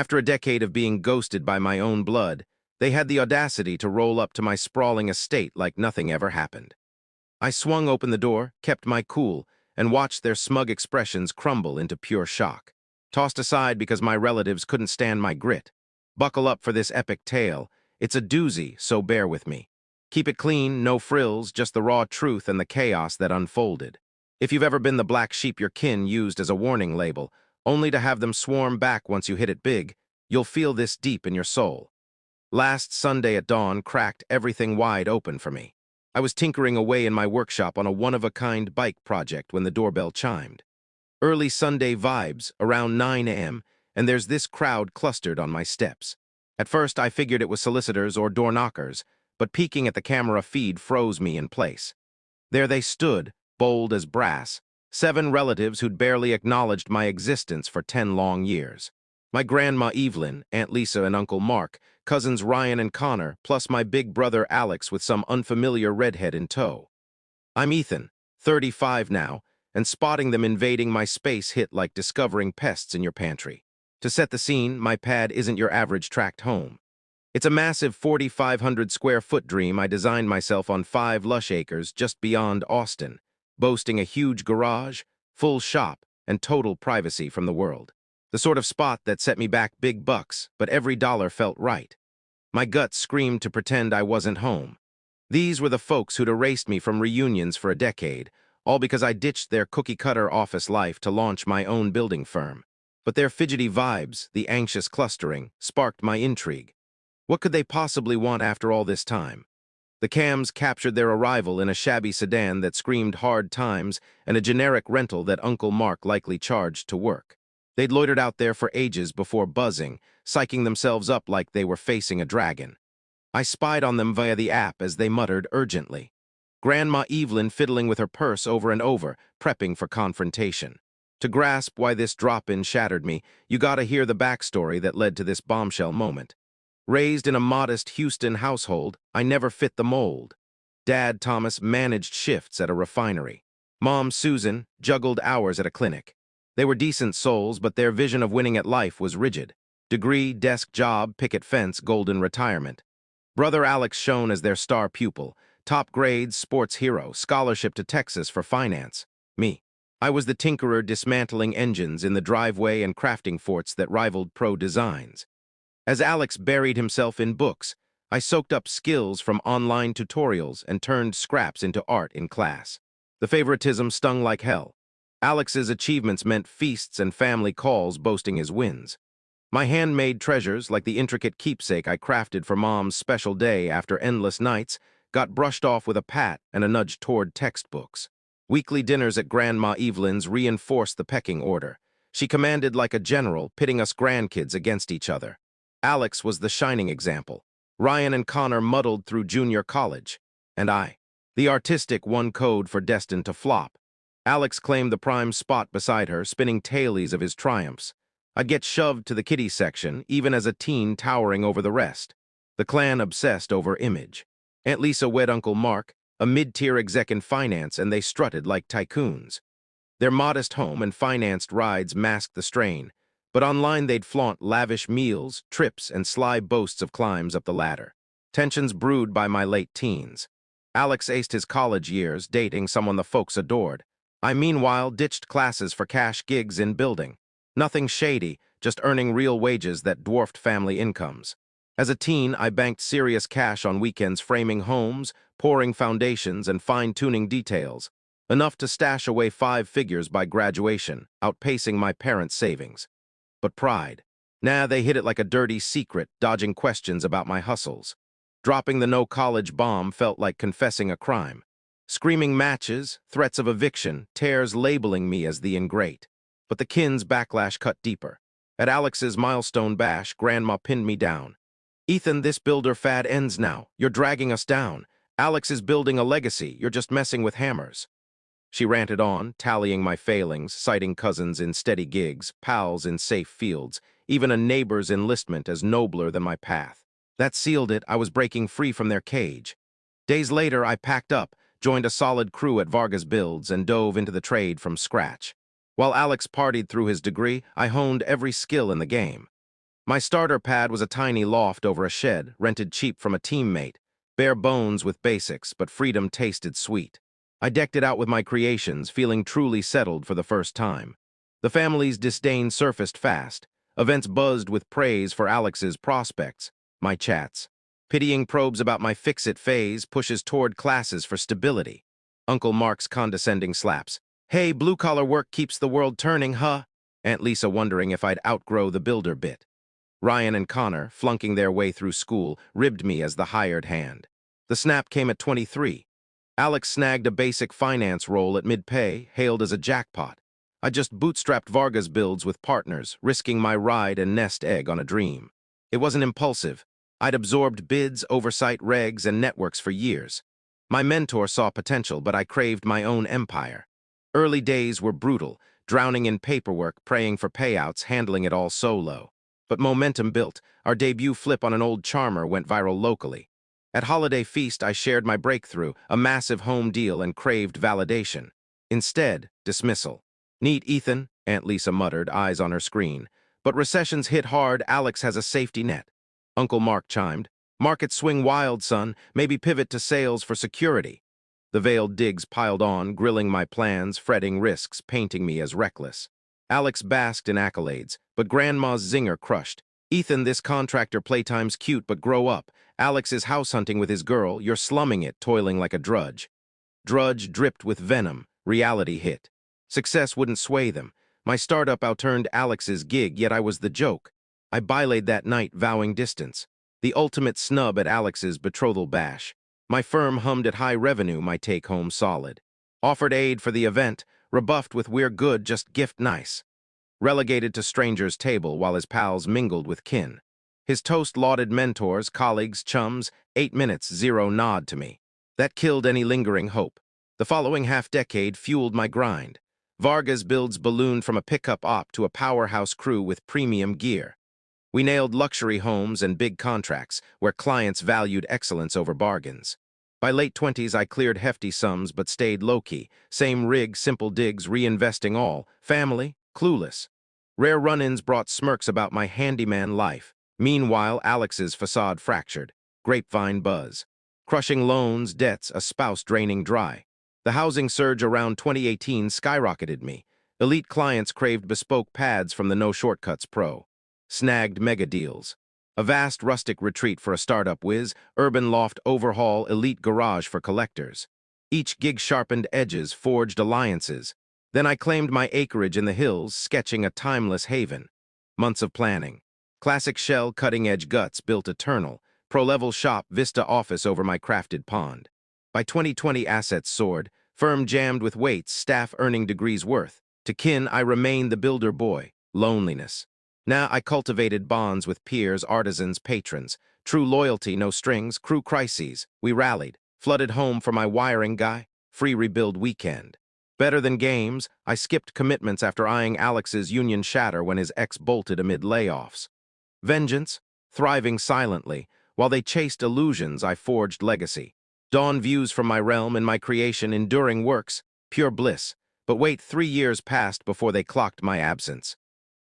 After a decade of being ghosted by my own blood, they had the audacity to roll up to my sprawling estate like nothing ever happened. I swung open the door, kept my cool, and watched their smug expressions crumble into pure shock. Tossed aside because my relatives couldn't stand my grit. Buckle up for this epic tale. It's a doozy, so bear with me. Keep it clean, no frills, just the raw truth and the chaos that unfolded. If you've ever been the black sheep your kin used as a warning label, only to have them swarm back once you hit it big, you'll feel this deep in your soul. Last Sunday at dawn cracked everything wide open for me. I was tinkering away in my workshop on a one-of-a-kind bike project when the doorbell chimed. Early Sunday vibes, around 9 a.m., and there's this crowd clustered on my steps. At first, I figured it was solicitors or door knockers, but peeking at the camera feed froze me in place. There they stood, bold as brass, 7 relatives who'd barely acknowledged my existence for 10 long years. My grandma Evelyn, Aunt Lisa and Uncle Mark, cousins Ryan and Connor, plus my big brother Alex with some unfamiliar redhead in tow. I'm Ethan, 35 now, and spotting them invading my space hit like discovering pests in your pantry. To set the scene, my pad isn't your average tract home. It's a massive 4,500 square foot dream I designed myself on 5 lush acres just beyond Austin, boasting a huge garage, full shop, and total privacy from the world. The sort of spot that set me back big bucks, but every dollar felt right. My gut screamed to pretend I wasn't home. These were the folks who'd erased me from reunions for a decade, all because I ditched their cookie-cutter office life to launch my own building firm. But their fidgety vibes, the anxious clustering, sparked my intrigue. What could they possibly want after all this time? The Cams captured their arrival in a shabby sedan that screamed hard times and a generic rental that Uncle Mark likely charged to work. They'd loitered out there for ages before buzzing, psyching themselves up like they were facing a dragon. I spied on them via the app as they muttered urgently. Grandma Evelyn fiddling with her purse over and over, prepping for confrontation. To grasp why this drop-in shattered me, you gotta hear the backstory that led to this bombshell moment. Raised in a modest Houston household, I never fit the mold. Dad Thomas managed shifts at a refinery. Mom Susan juggled hours at a clinic. They were decent souls, but their vision of winning at life was rigid. Degree, desk job, picket fence, golden retirement. Brother Alex shone as their star pupil. Top grades, sports hero, scholarship to Texas for finance. Me. I was the tinkerer dismantling engines in the driveway and crafting forts that rivaled pro designs. As Alex buried himself in books, I soaked up skills from online tutorials and turned scraps into art in class. The favoritism stung like hell. Alex's achievements meant feasts and family calls boasting his wins. My handmade treasures, like the intricate keepsake I crafted for Mom's special day after endless nights, got brushed off with a pat and a nudge toward textbooks. Weekly dinners at Grandma Evelyn's reinforced the pecking order. She commanded like a general, pitting us grandkids against each other. Alex was the shining example. Ryan and Connor muddled through junior college. And I, the artistic one code for destined to flop. Alex claimed the prime spot beside her, spinning tailies of his triumphs. I'd get shoved to the kiddies section, even as a teen towering over the rest. The clan obsessed over image. Aunt Lisa wed Uncle Mark, a mid-tier exec in finance, and they strutted like tycoons. Their modest home and financed rides masked the strain, but online they'd flaunt lavish meals, trips, and sly boasts of climbs up the ladder. Tensions brewed by my late teens. Alex aced his college years, dating someone the folks adored. I meanwhile ditched classes for cash gigs in building. Nothing shady, just earning real wages that dwarfed family incomes. As a teen, I banked serious cash on weekends framing homes, pouring foundations, and fine-tuning details, enough to stash away 5 figures by graduation, outpacing my parents' savings. But pride. Nah, they hid it like a dirty secret, dodging questions about my hustles. Dropping the no-college bomb felt like confessing a crime. Screaming matches, threats of eviction, tears labeling me as the ingrate. But the kin's backlash cut deeper. At Alex's milestone bash, Grandma pinned me down. Ethan, this builder fad ends now. You're dragging us down. Alex is building a legacy. You're just messing with hammers. She ranted on, tallying my failings, citing cousins in steady gigs, pals in safe fields, even a neighbor's enlistment as nobler than my path. That sealed it. I was breaking free from their cage. Days later, I packed up, joined a solid crew at Vargas Builds, and dove into the trade from scratch. While Alex partied through his degree, I honed every skill in the game. My starter pad was a tiny loft over a shed, rented cheap from a teammate. Bare bones with basics, but freedom tasted sweet. I decked it out with my creations, feeling truly settled for the first time. The family's disdain surfaced fast. Events buzzed with praise for Alex's prospects. My chats. Pitying probes about my fix-it phase pushes toward classes for stability. Uncle Mark's condescending slaps. Hey, blue-collar work keeps the world turning, huh? Aunt Lisa wondering if I'd outgrow the builder bit. Ryan and Connor, flunking their way through school, ribbed me as the hired hand. The snap came at 23. Alex snagged a basic finance role at mid-pay, hailed as a jackpot. I just bootstrapped Vargas builds with partners, risking my ride and nest egg on a dream. It wasn't impulsive. I'd absorbed bids, oversight, regs, and networks for years. My mentor saw potential, but I craved my own empire. Early days were brutal, drowning in paperwork, praying for payouts, handling it all solo. But momentum built. Our debut flip on an old charmer went viral locally. At Holiday Feast, I shared my breakthrough, a massive home deal, and craved validation. Instead, dismissal. Neat, Ethan, Aunt Lisa muttered, eyes on her screen. But recessions hit hard, Alex has a safety net. Uncle Mark chimed. Markets swing wild, son. Maybe pivot to sales for security. The veiled digs piled on, grilling my plans, fretting risks, painting me as reckless. Alex basked in accolades, but Grandma's zinger crushed. Ethan, this contractor playtime's cute, but grow up. Alex is house hunting with his girl. You're slumming it, toiling like a drudge. Drudge dripped with venom. Reality hit. Success wouldn't sway them. My startup outturned Alex's gig, yet I was the joke. I bilayed that night, vowing distance. The ultimate snub at Alex's betrothal bash. My firm hummed at high revenue, my take-home solid. Offered aid for the event, rebuffed with we're good, just gift nice. Relegated to stranger's table while his pals mingled with kin. His toast lauded mentors, colleagues, chums, 8 minutes, zero nod to me. That killed any lingering hope. The following half-decade fueled my grind. Vargas builds ballooned from a pickup op to a powerhouse crew with premium gear. We nailed luxury homes and big contracts where clients valued excellence over bargains. By late 20s, I cleared hefty sums but stayed low-key. Same rig, simple digs, reinvesting all. Family, clueless. Rare run-ins brought smirks about my handyman life. Meanwhile, Alex's facade fractured. Grapevine buzz. Crushing loans, debts, a spouse draining dry. The housing surge around 2018 skyrocketed me. Elite clients craved bespoke pads from the No Shortcuts Pro. Snagged mega deals. A vast rustic retreat for a startup whiz, urban loft overhaul, elite garage for collectors. Each gig sharpened edges, forged alliances. Then I claimed my acreage in the hills, sketching a timeless haven. Months of planning. Classic shell, cutting-edge guts built eternal. Pro-level shop, Vista office over my crafted pond. By 2020, assets soared. Firm jammed with weights, staff earning degrees worth. To kin, I remained the builder boy. Loneliness. Now I cultivated bonds with peers, artisans, patrons. True loyalty, no strings, crew crises. We rallied. Flooded home for my wiring guy. Free rebuild weekend. Better than games, I skipped commitments after eyeing Alex's union shatter when his ex bolted amid layoffs. Vengeance, thriving silently. While they chased illusions, I forged legacy. Dawn views from my realm and my creation, enduring works, pure bliss. But wait, 3 years passed before they clocked my absence.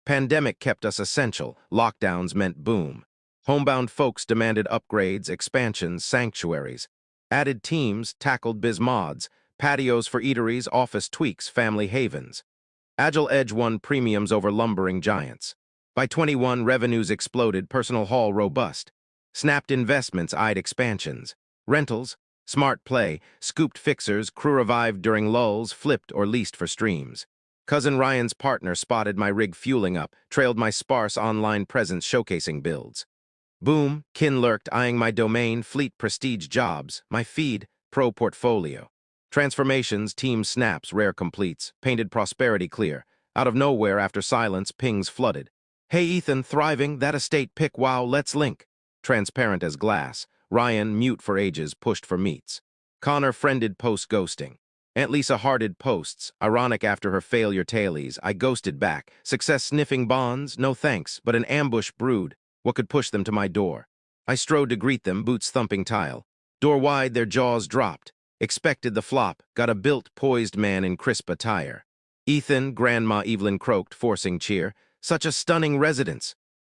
Pandemic kept us essential, lockdowns meant boom. Homebound folks demanded upgrades, expansions, sanctuaries. Added teams, tackled biz mods, patios for eateries, office tweaks, family havens. Agile Edge won premiums over lumbering giants. By 21, revenues exploded, personal haul robust. Snapped investments eyed expansions. Rentals, smart play, scooped fixers, crew revived during lulls, flipped or leased for streams. Cousin Ryan's partner spotted my rig fueling up, trailed my sparse online presence showcasing builds. Boom, kin lurked, eyeing my domain, fleet prestige jobs, my feed, pro portfolio. Transformations, team snaps, rare completes, painted prosperity clear. Out of nowhere, after silence, pings flooded. Hey Ethan, thriving, that estate pick, wow, let's link. Transparent as glass. Ryan, mute for ages, pushed for meets. Connor friended post-ghosting. Aunt Lisa hearted posts, ironic after her failure tailies. I ghosted back. Success sniffing bonds, no thanks, but an ambush brewed. What could push them to my door? I strode to greet them, boots thumping tile. Door wide, their jaws dropped. Expected the flop, got a built, poised man in crisp attire. Ethan, Grandma Evelyn croaked, forcing cheer. Such a stunning residence.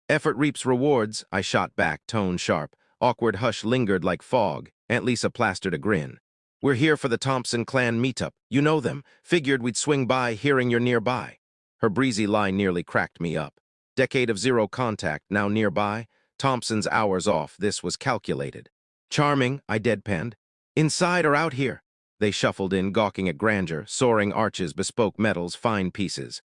Effort reaps rewards, I shot back, tone sharp. Awkward hush lingered like fog. Aunt Lisa plastered a grin. We're here for the Thompson clan meetup. You know them. Figured we'd swing by, hearing you're nearby. Her breezy line nearly cracked me up. Decade of zero contact, now nearby. Thompson's hours off, this was calculated. Charming, I deadpanned. Inside or out here? They shuffled in, gawking at grandeur, soaring arches, bespoke metals, fine pieces.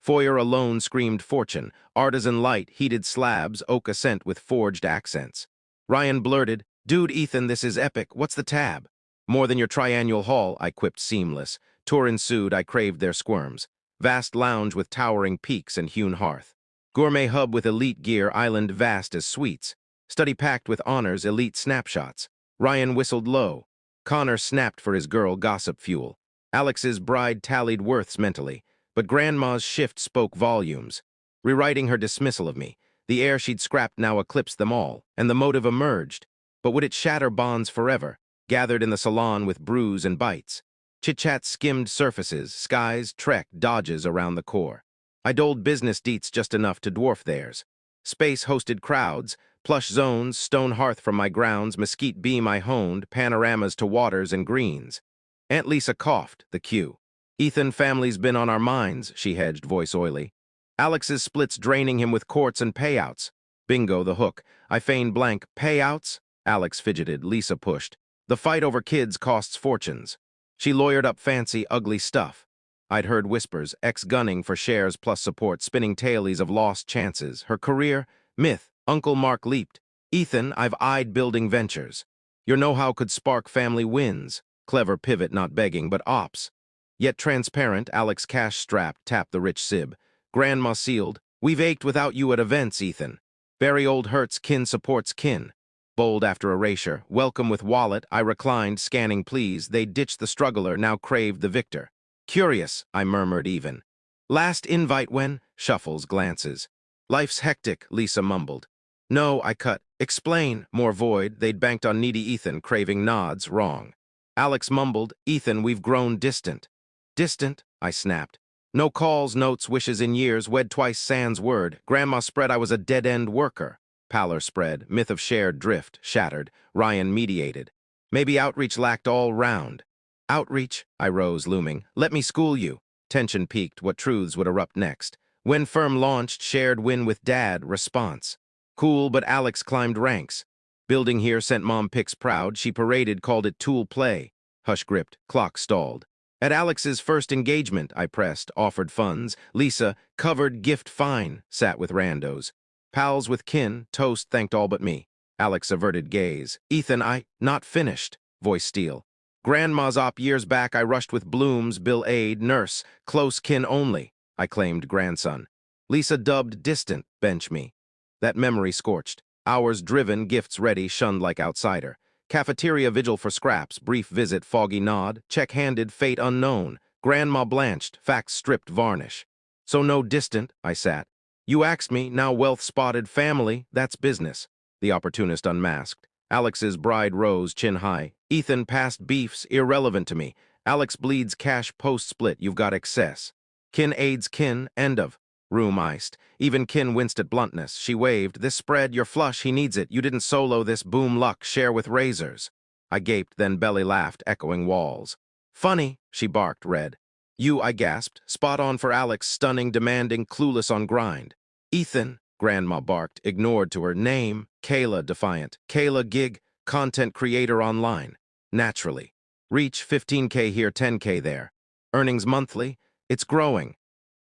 Foyer alone screamed fortune, artisan light, heated slabs, oak accent with forged accents. Ryan blurted, Dude, Ethan, this is epic, what's the tab? More than your triannual haul, I quipped seamless. Tour ensued, I craved their squirms. Vast lounge with towering peaks and hewn hearth. Gourmet hub with elite gear, island vast as suites. Study packed with honors, elite snapshots. Ryan whistled low. Connor snapped for his girl, gossip fuel. Alex's bride tallied worths mentally. But Grandma's shift spoke volumes. Rewriting her dismissal of me, the air she'd scrapped now eclipsed them all, and the motive emerged. But would it shatter bonds forever, gathered in the salon with brews and bites? Chit-chat skimmed surfaces, skies, trek, dodges around the core. I doled business deets just enough to dwarf theirs. Space hosted crowds, plush zones, stone hearth from my grounds, mesquite beam I honed, panoramas to waters and greens. Aunt Lisa coughed, the cue. Ethan, family's been on our minds, she hedged, voice oily. Alex's splits draining him with courts and payouts. Bingo, the hook. I feigned blank. Payouts? Alex fidgeted, Lisa pushed. The fight over kids costs fortunes. She lawyered up fancy, ugly stuff. I'd heard whispers, ex-gunning for shares plus support, spinning tailies of lost chances. Her career? Myth. Uncle Mark leaped. Ethan, I've eyed building ventures. Your know-how could spark family wins. Clever pivot, not begging, but ops. Yet transparent, Alex cash-strapped, tapped the rich sib. Grandma sealed. We've ached without you at events, Ethan. Bury old hurts, kin supports kin. Bold after erasure, welcome with wallet, I reclined, scanning pleas. They ditched the struggler, now craved the victor. Curious, I murmured even. Last invite when? Shuffles, glances. Life's hectic, Lisa mumbled. No, I cut. Explain, more void. They'd banked on needy Ethan, craving nods, wrong. Alex mumbled, Ethan, we've grown distant. Distant, I snapped. No calls, notes, wishes in years, wed twice sans word. Grandma spread I was a dead-end worker. Pallor spread, myth of shared drift, shattered. Ryan mediated. Maybe outreach lacked all round. Outreach, I rose, looming. Let me school you. Tension peaked, what truths would erupt next. When firm launched, shared win with dad, response. Cool, but Alex climbed ranks. Building here sent mom pics proud, she paraded, called it tool play. Hush gripped, clock stalled. At Alex's first engagement, I pressed, offered funds. Lisa, covered, gift fine, sat with randos. Pals with kin, toast thanked all but me. Alex averted gaze. Ethan, not finished, voice steel. Grandma's op years back, I rushed with blooms, bill aid, nurse, close kin only, I claimed grandson. Lisa dubbed distant, bench me. That memory scorched. Hours driven, gifts ready, shunned like outsider. Cafeteria vigil for scraps, brief visit, foggy nod, check handed, fate unknown. Grandma blanched, facts stripped, varnish. So no distant, I sat. You axed me, now wealth spotted, family, that's business. The opportunist unmasked. Alex's bride rose, chin high. Ethan passed beefs, irrelevant to me. Alex bleeds cash post-split, you've got excess. Kin aids kin, end of. Room iced. Even kin winced at bluntness. She waved. This spread, you're flush, he needs it. You didn't solo this, boom luck, share with razors. I gaped, then belly laughed, echoing walls. Funny, she barked, red. You, I gasped. Spot on for Alex, stunning, demanding, clueless on grind. Ethan, Grandma barked, ignored to her name. Kayla, defiant. Kayla, gig, content creator online. Naturally. Reach, 15K here, 10K there. Earnings monthly? It's growing.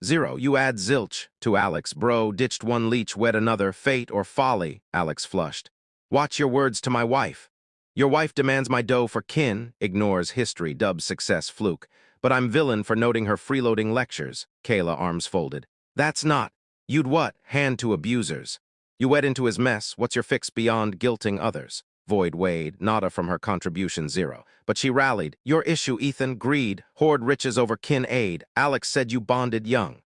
0, you add zilch. To Alex, bro, ditched one leech, wed another, fate or folly, Alex flushed. Watch your words to my wife. Your wife demands my dough for kin, ignores history, dubs success fluke. But I'm villain for noting her freeloading lectures, Kayla, arms folded. That's not. You'd what? Hand to abusers. You wed into his mess, what's your fix beyond guilting others? Void Wade, nada from her contribution 0. But she rallied. Your issue, Ethan, greed, hoard riches over kin aid. Alex said you bonded young.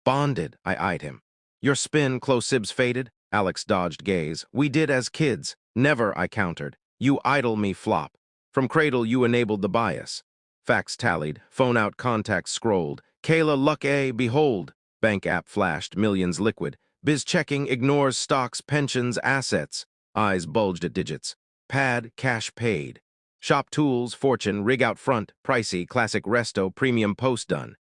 Bonded, I eyed him. Your spin, close sibs faded? Alex dodged gaze. We did as kids. Never, I countered. You idle me flop. From cradle you enabled the bias. Facts tallied, phone out contacts scrolled. Kayla luck A, behold. Bank app flashed, millions liquid. Biz checking ignores stocks, pensions, assets. Eyes bulged at digits. Pad, cash paid. Shop tools, fortune, rig out front, pricey, classic resto, premium post done.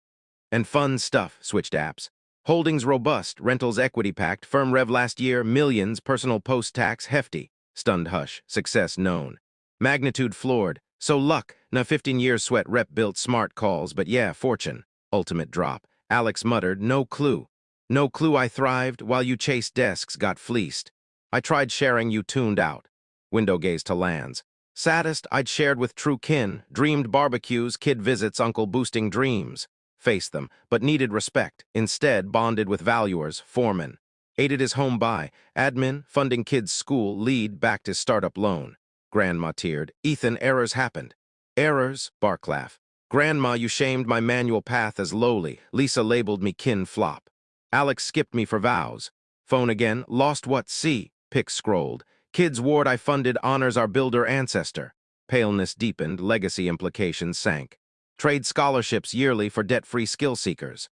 And fun stuff, switched apps. Holdings robust, rentals equity packed, firm rev last year, millions, personal post tax hefty. Stunned hush, success known. Magnitude floored, so luck, na 15 years sweat rep built smart calls, but yeah, fortune. Ultimate drop. Alex muttered, no clue. No clue I thrived, while you chased desks, got fleeced. I tried sharing, you tuned out. Window gaze to lands. Saddest, I'd shared with true kin, dreamed barbecues, kid visits, uncle boosting dreams. Faced them, but needed respect. Instead, bonded with valuers, foreman. Aided his home buy, admin, funding kids' school, lead, backed his startup loan. Grandma teared. Ethan, errors happened. Errors? Bark laugh. Grandma, you shamed my manual path as lowly. Lisa labeled me kin flop. Alex skipped me for vows. Phone again, lost what? See. Pick scrolled. Kids ward I funded honors our builder ancestor. Paleness deepened, legacy implications sank. Trade scholarships yearly for debt-free skill seekers.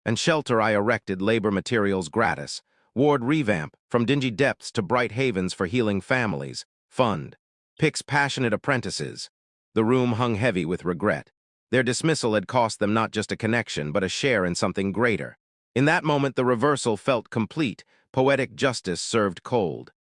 And shelter I erected, labor materials gratis. Ward revamp, from dingy depths to bright havens for healing families. Fund. Picks passionate apprentices. The room hung heavy with regret. Their dismissal had cost them not just a connection, but a share in something greater. In that moment, the reversal felt complete, poetic justice served cold.